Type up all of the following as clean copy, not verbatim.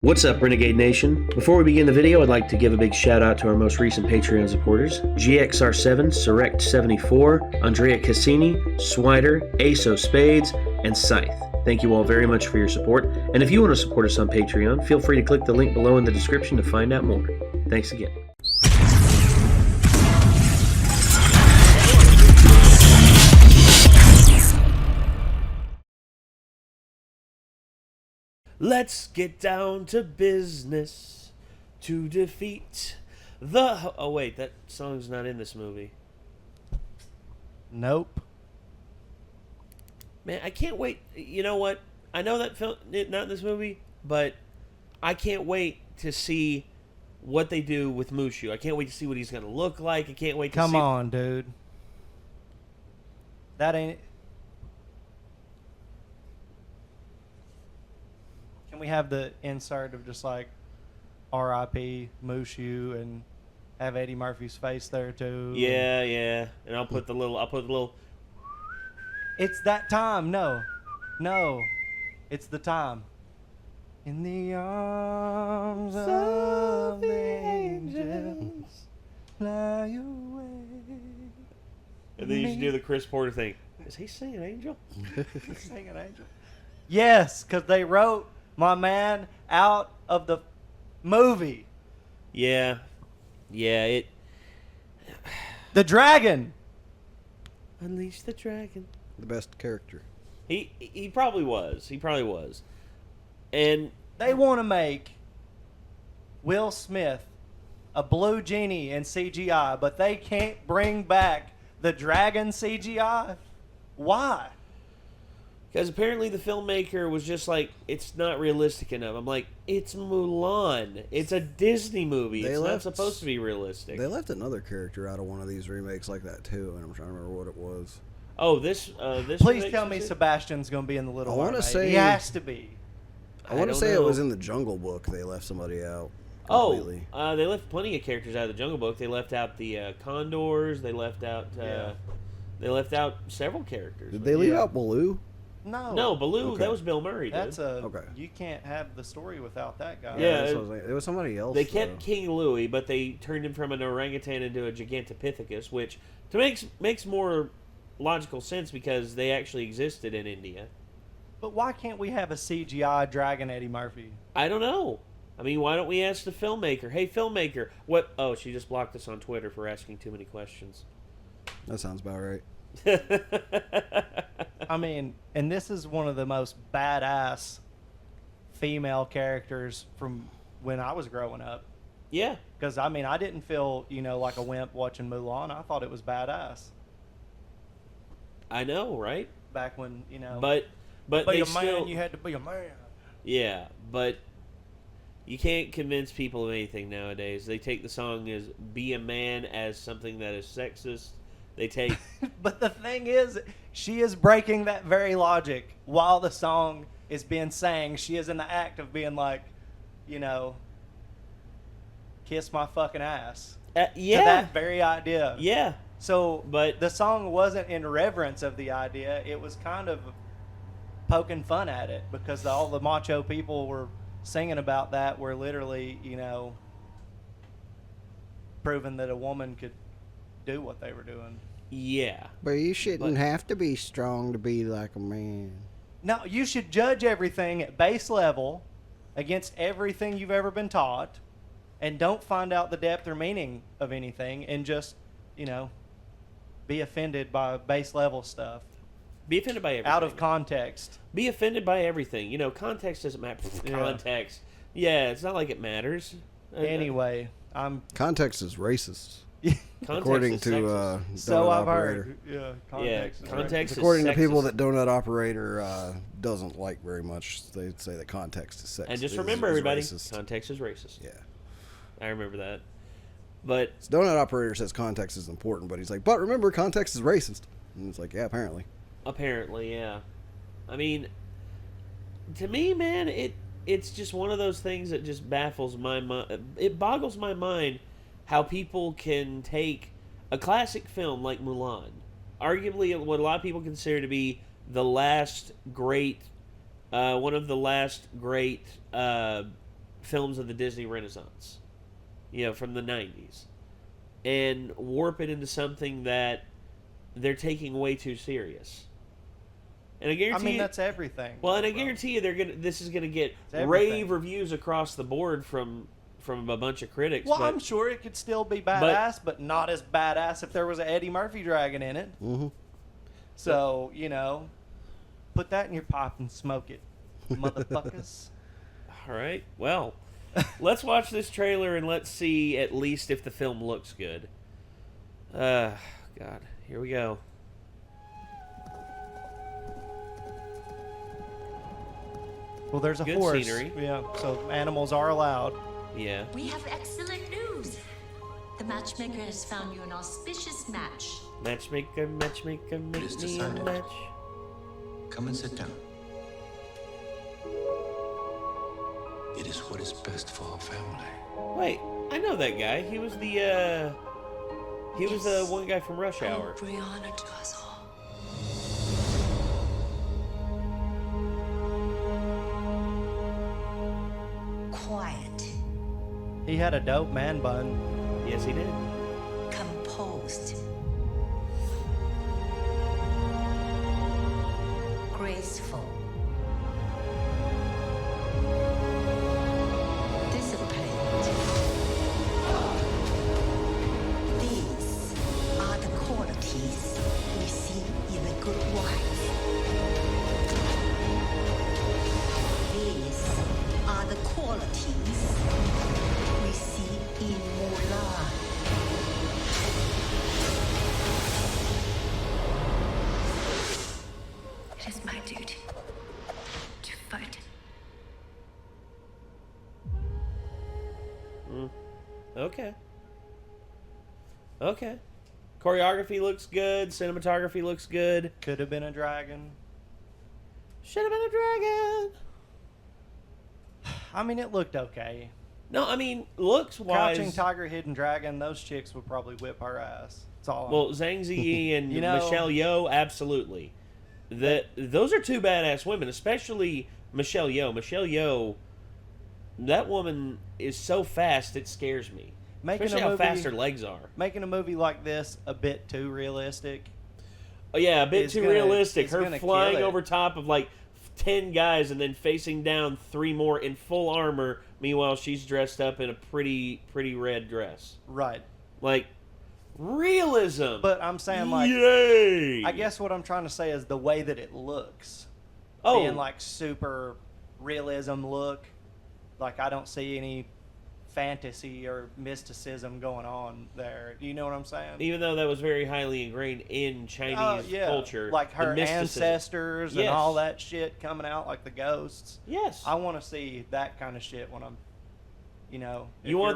What's up, Renegade Nation? Before we begin the video, I'd like to give a big shout out to our most recent Patreon supporters: GXR7, Surrect74, Andrea Cassini, Swider, Aso Spades, and Scythe. Thank you all very much for your support, and if you want to support us on Patreon, feel free to click the link below in the description to find out more. Thanks again. Let's get down to business to defeat the... Oh, wait, that song's not in this movie. Nope. Man, I can't wait. You know what? I know that film, not in this movie, but I can't wait to see what they do with Mushu. I can't wait to see what he's going to look like. I can't wait to see... Come on, dude. That ain't... Can we have the insert of just like R.I.P. Mushu and have Eddie Murphy's face there too? Yeah, yeah. And I'll put the little... It's that time. No. It's the time. In the arms of the angels, fly away. And then you should do the Chris Porter thing. Is he singing Angel? He's singing Angel. Yes, because they wrote my man out of the movie. Yeah. It... The dragon. Unleash the dragon. The best character. He probably was. And They want to make Will Smith a blue genie in CGI, but they can't bring back the dragon CGI. Why? because apparently the filmmaker was just like, it's not realistic enough. I'm like, it's Mulan. It's a Disney movie. It's not supposed to be realistic. They left another character out of one of these remakes like that too, and I'm trying to remember what it was. Oh, this Please tell me Sebastian's going to be in the Little Mermaid. He has to be. I want to say it was in the Jungle Book. They left somebody out. Completely. Oh, they left plenty of characters out of the Jungle Book. They left out the condors. They left out. They left out several characters. Did they leave out Baloo? No, Baloo. Okay. That was Bill Murray. That's You can't have the story without that guy. Yeah, it was somebody else. They kept King Louie, but they turned him from an orangutan into a Gigantopithecus, which makes more logical sense because they actually existed in India. But why can't we have a CGI Dragon Eddie Murphy? I don't know. I mean, why don't we ask the filmmaker? Hey, filmmaker, what? Oh, she just blocked us on Twitter for asking too many questions. That sounds about right. I mean, and this is one of the most badass female characters from when I was growing up. Yeah. Because, I mean, I didn't feel, like a wimp watching Mulan. I thought it was badass. I know, right? Back when, But be a man, you had to be a man. Yeah, but you can't convince people of anything nowadays. They take the song as "Be a Man" as something that is sexist. They take... But the thing is, she is breaking that very logic while the song is being sang. She is in the act of being like, kiss my fucking ass. Yeah. To that very idea. Yeah. So, but the song wasn't in reverence of the idea. It was kind of poking fun at it because all the macho people were singing about that were literally, proving that a woman could do what they were doing. Yeah. But you shouldn't have to be strong to be like a man. No, you should judge everything at base level against everything you've ever been taught and don't find out the depth or meaning of anything and just, be offended by base level stuff. Be offended by everything. Out of context. Be offended by everything. Context doesn't matter. Context. Yeah, it's not like it matters. Anyway, Context is racist. Context according is to sexist. So I've Operator. heard. Context is according to sexist. people that Donut Operator doesn't like very much. They say that context is sexist. And just remember, everybody, racist. context is racist. Yeah. I remember that. But Donut Operator says context is important, but he's like, but remember, context is racist. And it's like, yeah, apparently. Apparently, yeah. I mean, to me, man, it's just one of those things that just baffles my mind. It boggles my mind how people can take a classic film like Mulan, arguably what a lot of people consider to be the last great, one of the last great films of the Disney Renaissance, from the 90s, and warp it into something that they're taking way too serious. And I guarantee that's everything. Well, and I guarantee you this is gonna get rave reviews across the board from a bunch of critics. Well, I'm sure it could still be badass, but not as badass if there was an Eddie Murphy dragon in it. Mm-hmm. So, put that in your pipe and smoke it, motherfuckers. All right. Well, let's watch this trailer and let's see at least if the film looks good. God, here we go. Well, there's a Good horse. scenery. Yeah, so animals are allowed. Yeah. We have excellent news. The matchmaker has found you an auspicious match. Matchmaker, make me a match. Come and sit down. It is what is best for our family. Wait, I know that guy. He was the one guy from Rush Hour. Bring honor to us all. Quiet, He had a dope man bun. Yes, he did. composed, graceful, disciplined. These are the qualities we see in a good wife. These are the qualities we see in Mulan. It is my duty to fight. Okay. Choreography looks good. Cinematography looks good. Could have been a dragon. Should have been a dragon. It looked okay. No, looks wise. Crouching Tiger, Hidden Dragon, those chicks would probably whip our ass. That's all. Well, Zhang Ziyi and Michelle Yeoh, absolutely. Those are two badass women, especially Michelle Yeoh. Michelle Yeoh, that woman is so fast it scares me. Especially how fast her legs are. Making a movie like this a bit too realistic. Oh yeah, a bit too realistic. Her flying kill it. over top of 10 guys and then facing down 3 more in full armor. Meanwhile, she's dressed up in a pretty red dress. Right. Realism. But I'm saying yay! I guess what I'm trying to say is the way that it looks. Oh. Being super realism look. I don't see any fantasy or mysticism going on there. Do you know what I'm saying? Even though that was very highly ingrained in Chinese culture. Her the mysticism. ancestors and all that shit coming out, the ghosts. Yes. I want to see that kind of shit when I'm, you want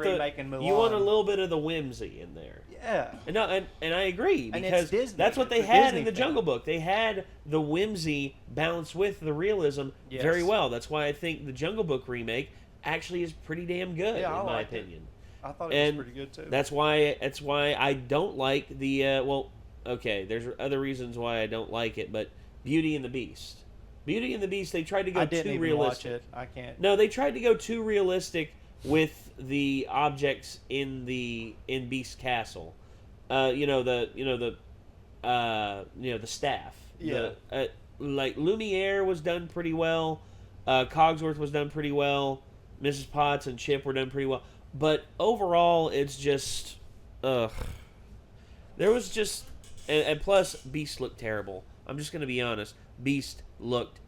Mulan. You want a little bit of the whimsy in there. Yeah. And I agree, And because it's Disney. that's what they It's a had Disney in the thing. Jungle Book. They had the whimsy balanced with the realism Yes. very well. That's why I think the Jungle Book remake actually is pretty damn good, Yeah, I in my liked it. opinion. I thought it was pretty good too. That's why I don't like the okay, there's other reasons why I don't like it, but Beauty and the Beast. Beauty and the Beast, they tried to go I didn't too even realistic. watch it. I can't. No, they tried to go too realistic with the objects in Beast's castle. The staff. Yeah. Lumiere was done pretty well. Cogsworth was done pretty well. Mrs. Potts and Chip were done pretty well. But overall, it's just, there was just, and plus, Beast looked terrible. I'm just going to be honest. Beast looked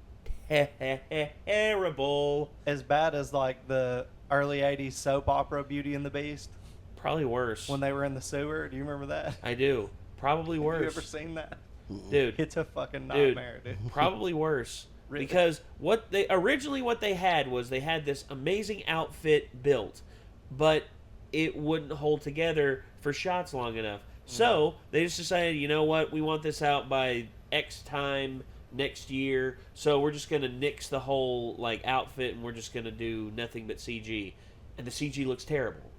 terrible. As bad as the early 80s soap opera Beauty and the Beast Probably worse. when they were in the sewer. Do you remember that? I do. Probably worse. Have you ever seen that? Dude. It's a fucking nightmare, dude. Probably worse. Really? Because what they had was they had this amazing outfit built, but it wouldn't hold together for shots long enough. So they just decided, you know what, we want this out by X time next year, so we're just gonna nix the whole outfit and we're just gonna do nothing but CG, and the CG looks terrible.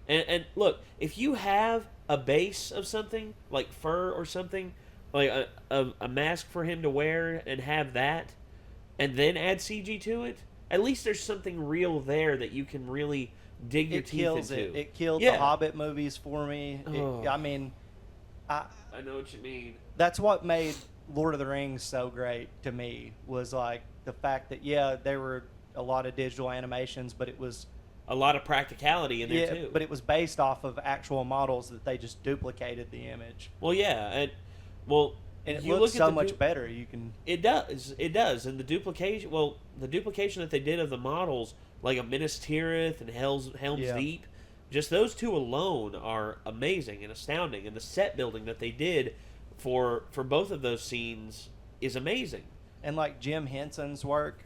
And look, if you have a base of something like fur or something, like a mask for him to wear and have that, and then add CG to it, at least there's something real there that you can really dig your It teeth kills into. it. It killed Yeah. the Hobbit movies for me. Oh. I mean, I know what you mean. that's what made Lord of the Rings so great to me, was like the fact that, yeah, there were a lot of digital animations, but it was A lot of practicality in there too. but it was based off of actual models that they just duplicated the image, well, yeah, and and it you looks look at so the much better. You can It does, and the duplication. Well, the duplication that they did of the models, like a Minas Tirith and Helm's Yeah. Deep, just those two alone are amazing and astounding, and the set building that they did for both of those scenes is amazing. and like Jim Henson's work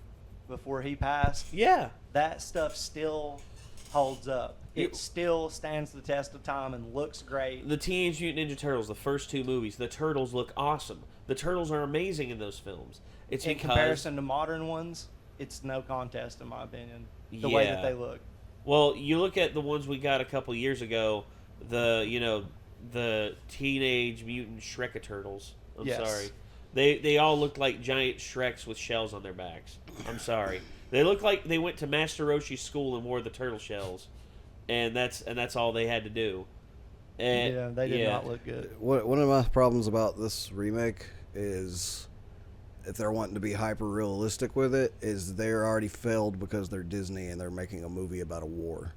before he passed, Yeah, that stuff still holds up. It You- still stands the test of time and looks great. the Teenage Mutant Ninja Turtles, the first two movies, the turtles look awesome. The turtles are amazing in those films. It's In because comparison to modern ones, it's no contest in my opinion. The way that Yeah. they look. well, you look at the ones we got a couple years ago, the Teenage Mutant Shrek-a-Turtles. I'm Yes. sorry. They all look like giant Shreks with shells on their backs. I'm sorry. They look like they went to Master Roshi's school and wore the turtle shells, and that's all they had to do. And, Yeah, they did not look good. One of my problems about this remake is, if they're wanting to be hyper realistic with it, is they're already failed because they're Disney and they're making a movie about a war.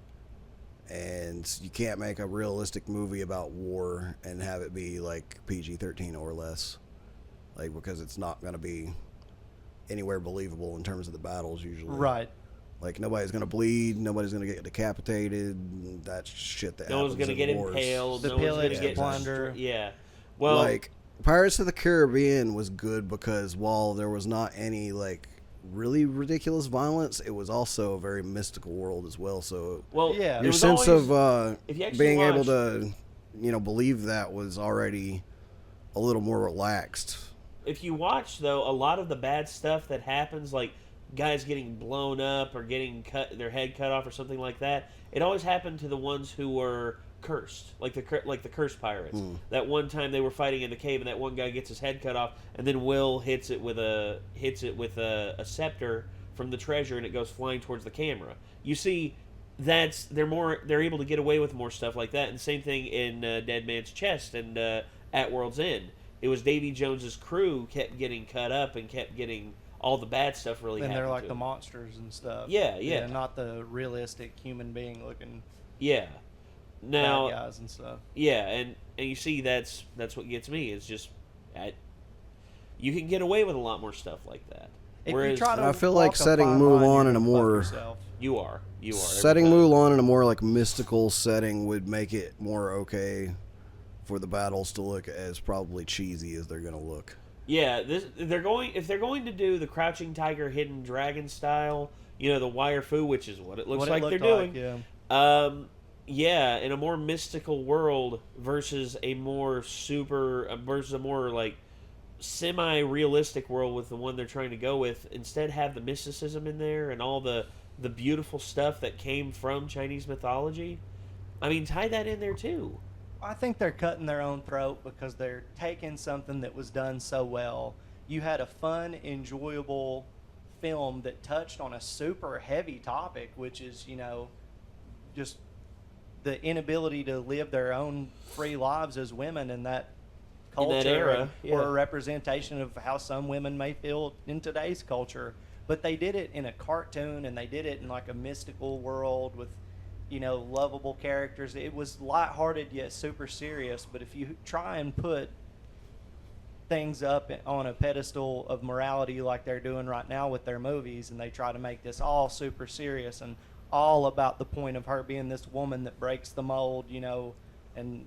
And you can't make a realistic movie about war and have it be like PG-13 or less. Like, because it's not going to be anywhere believable in terms of the battles usually. Right. Like, nobody's going to bleed, nobody's going to get decapitated. That's shit that no one's happens gonna in get wars. impaled. The no one's pillage, gonna the get plunder. Yeah. Well, Like, Pirates of the Caribbean was good because while there was not any, like, really ridiculous violence, it was also a very mystical world as well. So well, Yeah. it your was sense always- of if you actually being able watch- to, believe that was already a little more relaxed. if you watch though, a lot of the bad stuff that happens, like guys getting blown up or getting their head cut off or something like that, it always happened to the ones who were cursed, like the cursed pirates. That one time they were fighting in the cave, and that one guy gets his head cut off, and then Will hits it with a scepter from the treasure, and it goes flying towards the camera. You see, they're able to get away with more stuff like that. And same thing in Dead Man's Chest and At World's End. It was Davy Jones's crew kept getting cut up and kept getting all the bad stuff really And happened they're like to the them. monsters and stuff. Yeah. Not the realistic human being looking Yeah. Now, bad guys and stuff. yeah, and you see that's what gets me is just you can get away with a lot more stuff like that. If you Whereas try to I feel like walk a setting fine Mulan line, in a you're gonna fuck more- yourself. you are every Setting time. Mulan in a more, like, mystical setting would make it more okay for the battles to look as probably cheesy as they're going to look. Yeah, if they're going to do the Crouching Tiger, Hidden Dragon style, the wire fu, which is what it looks What it like they're looked doing. yeah. Yeah, in a more mystical world versus a more like semi-realistic world with the one they're trying to go with. Instead, have the mysticism in there and all the beautiful stuff that came from Chinese mythology. I mean, tie that in there too. I think they're cutting their own throat because they're taking something that was done so well. You had a fun, enjoyable film that touched on a super heavy topic, which is, just the inability to live their own free lives as women in that In culture that era, or yeah. a representation of how some women may feel in today's culture. But they did it in a cartoon, and they did it in like a mystical world with lovable characters. It was lighthearted yet super serious. But if you try and put things up on a pedestal of morality like they're doing right now with their movies, and they try to make this all super serious and all about the point of her being this woman that breaks the mold, and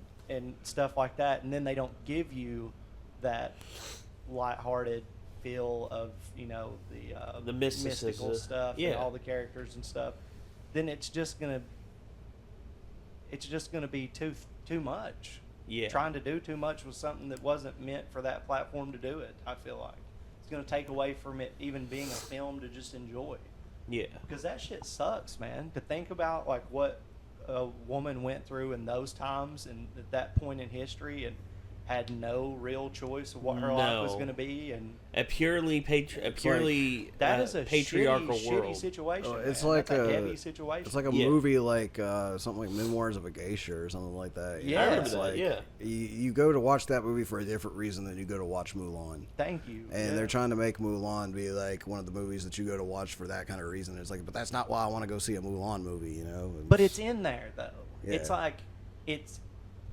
stuff like that, and then they don't give you that lighthearted feel of The mystical stuff yeah. and all the characters and stuff, then it's just gonna be too much. Yeah. Trying to do too much with something that wasn't meant for that platform to do it. I feel like it's gonna take away from it even being a film to just enjoy. Yeah. Because that shit sucks, man. To think about like what a woman went through in those times and at that point in history, and had no real choice of what her life was going to be, and a purely that is a patriarchal shitty world. situation. It's man. like That's a heavy situation. It's like a movie, like something like Memoirs of a Geisha or something like that. Yeah. I remember It's that, like, yeah. You go to watch that movie for a different reason than you go to watch Mulan. Thank you. And they're trying to make Mulan be like one of the movies that you go to watch for that kind of reason. It's like, but that's not why I want to go see a Mulan movie, you know? But it's in there though. Yeah. It's like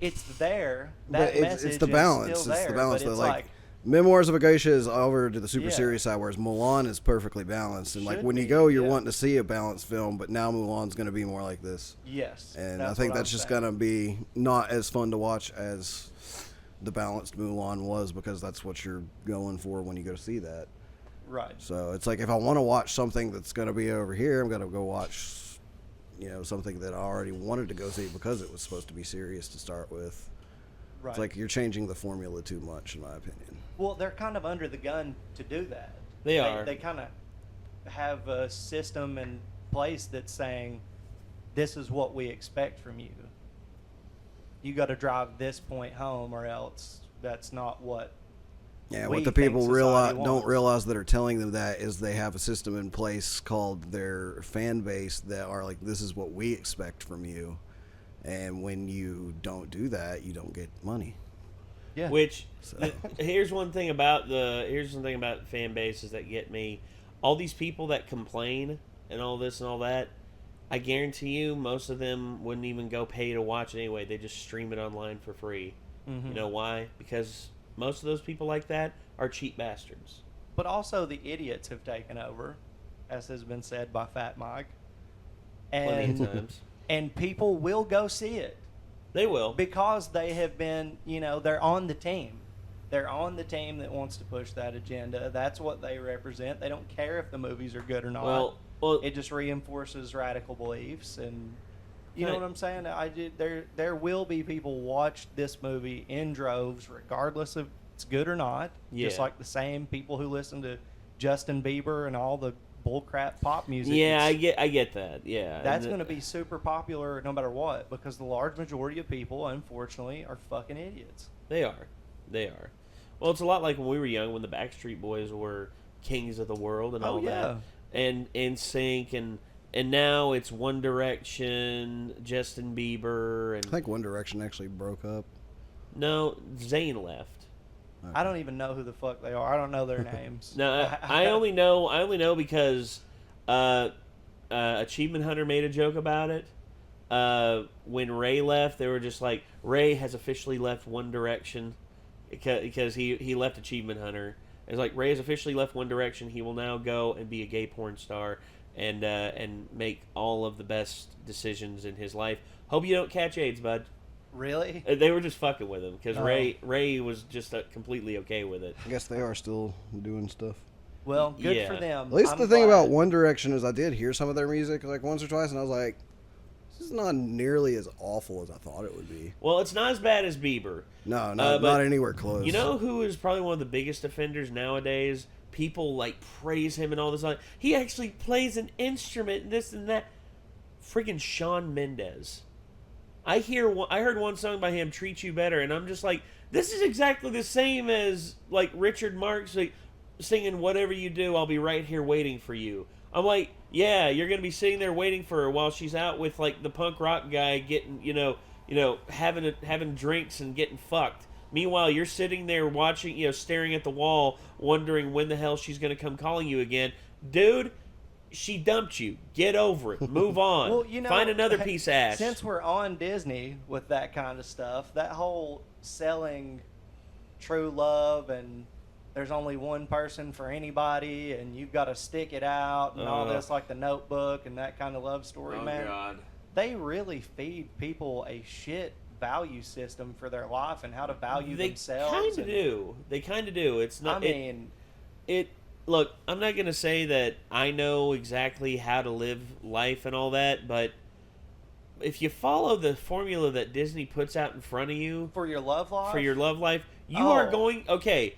it's there. But That message it's the balance. is still there. It's the balance. But it's like Memoirs of a Geisha is over to the super Yeah. serious side, whereas Mulan is perfectly balanced. And like Should when you be, go, you're yeah. wanting to see a balanced film, but now Mulan's going to be more like this. yes. And I think that's just going to be not as fun to watch as the balanced Mulan was, because that's what you're going for when you go see that. right. So it's like, if I want to watch something that's going to be over here, I'm going to go watch, something that I already wanted to go see because it was supposed to be serious to start with. Right. It's like you're changing the formula too much, in my opinion. Well, they're kind of under the gun to do that. They are. They kind of have a system in place that's saying, this is what we expect from you. You got to drive this point home, or else that's not what. Yeah, we what the think people society don't wants. realize that are telling them that is they have a system in place called their fan base that are like, this is what we expect from you. And when you don't do that, you don't get money. Yeah. Which So. here's one thing about fan bases that get me. All these people that complain and all this and all that, I guarantee you most of them wouldn't even go pay to watch it anyway. They just stream it online for free. Mhm. You know why? Because most of those people like that are cheap bastards. But also the idiots have taken over, as has been said by Fat Mike. Plenty of And times. and people will go see it They will. because they have been, they're on the team. They're on the team that wants to push that agenda. That's what they represent. They don't care if the movies are good or not. Well, It just reinforces radical beliefs, and you know Right. what I'm saying. There will be people watch this movie in droves, regardless if it's good or not. Just Yeah. like the same people who listen to Justin Bieber and all the bullcrap pop music. yeah, It's- I get that. Yeah, That's And going to be super popular no matter what, because the large majority of people, unfortunately, are fucking idiots. They are. Well, it's a lot like when we were young, when the Backstreet Boys were kings of the world and all that, and NSYNC, and now it's One Direction, Justin Bieber, I and think One Direction actually broke up. no, Zayn left. I don't even know who the fuck they are. I don't know their names. No, I only know because Achievement Hunter made a joke about it. When Ray left, they were just like, Ray has officially left One Direction because he left Achievement Hunter. It's like, Ray has officially left One Direction. He will now go and be a gay porn star and make all of the best decisions in his life. Hope you don't catch AIDS, bud. Really? They were just fucking with him because Oh. Ray was just completely okay with it. I guess they are still doing stuff. Well, good Yeah. for them. At least I'm the thing glad. about One Direction is I did hear some of their music like once or twice, and I was like, this is not nearly as awful as I thought it would be. Well, it's not as bad as Bieber. No, but not anywhere close. You know who is probably one of the biggest offenders nowadays? People like praise him and all this. He actually plays an instrument, and this and that. Friggin' Shawn Mendes. I heard one song by him, "Treat You Better," and I'm just like, this is exactly the same as like Richard Marx like, singing "Whatever You Do, I'll Be Right Here Waiting for You." I'm like, yeah, you're gonna be sitting there waiting for her while she's out with like the punk rock guy getting, having drinks and getting fucked. Meanwhile, you're sitting there watching, staring at the wall, wondering when the hell she's gonna come calling you again, dude. She dumped you. Get over it. Move on. Well, Find another piece of ass. Since we're on Disney with that kind of stuff, that whole selling true love and there's only one person for anybody and you've got to stick it out and all this, like The Notebook and that kind of love story, man. God. They really feed people a shit value system for their life and how to value themselves. They kind of do. It's not. I Look, I'm not going to say that I know exactly how to live life and all that, but if you follow the formula that Disney puts out in front of you for your love life, you are going, okay,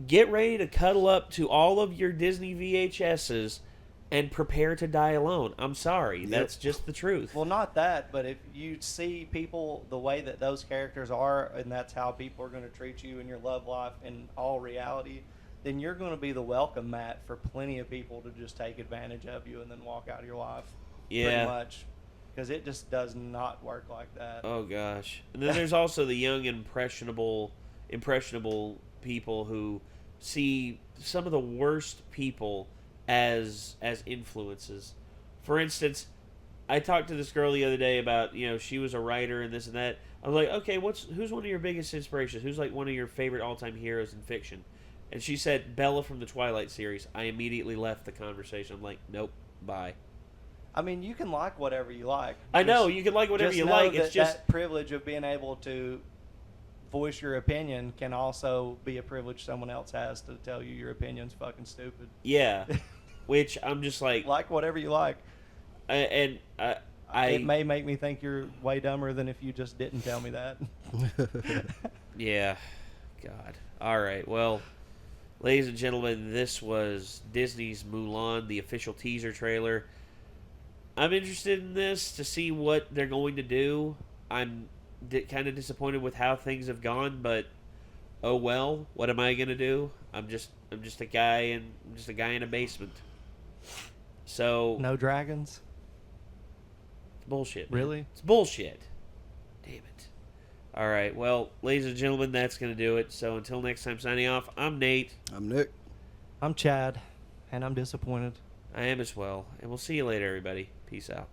get ready to cuddle up to all of your Disney VHSs and prepare to die alone. I'm sorry. That's just the truth. Well, not that, but if you see people the way that those characters are, and that's how people are going to treat you in your love life in all reality, then you're going to be the welcome mat for plenty of people to just take advantage of you and then walk out of your life. Yeah. Pretty much. Because it just does not work like that. Oh, gosh. And then there's also the young, impressionable people who see some of the worst people as influences. For instance, I talked to this girl the other day about, she was a writer and this and that. I was like, okay, who's one of your biggest inspirations? Who's like one of your favorite all-time heroes in fiction? And she said Bella from the Twilight series. I immediately left the conversation. I'm like, nope, bye. I mean, you can like whatever you like. I know, you can like whatever you like. It's just that privilege of being able to voice your opinion can also be a privilege someone else has to tell you your opinion's fucking stupid. Yeah. Which I'm just like whatever you like. It may make me think you're way dumber than if you just didn't tell me that. Yeah. God. All right. Well, ladies and gentlemen, this was Disney's Mulan, the official teaser trailer. I'm interested in this to see what they're going to do. I'm kind of disappointed with how things have gone, but oh well. What am I gonna do? I'm just a guy in a basement. So no dragons. It's bullshit. Man. Really? It's bullshit. Damn it. All right. Well, ladies and gentlemen, that's gonna do it. So until next time, signing off. I'm Nate. I'm Nick. I'm Chad, and I'm disappointed. I am as well. And we'll see you later, everybody. Peace out.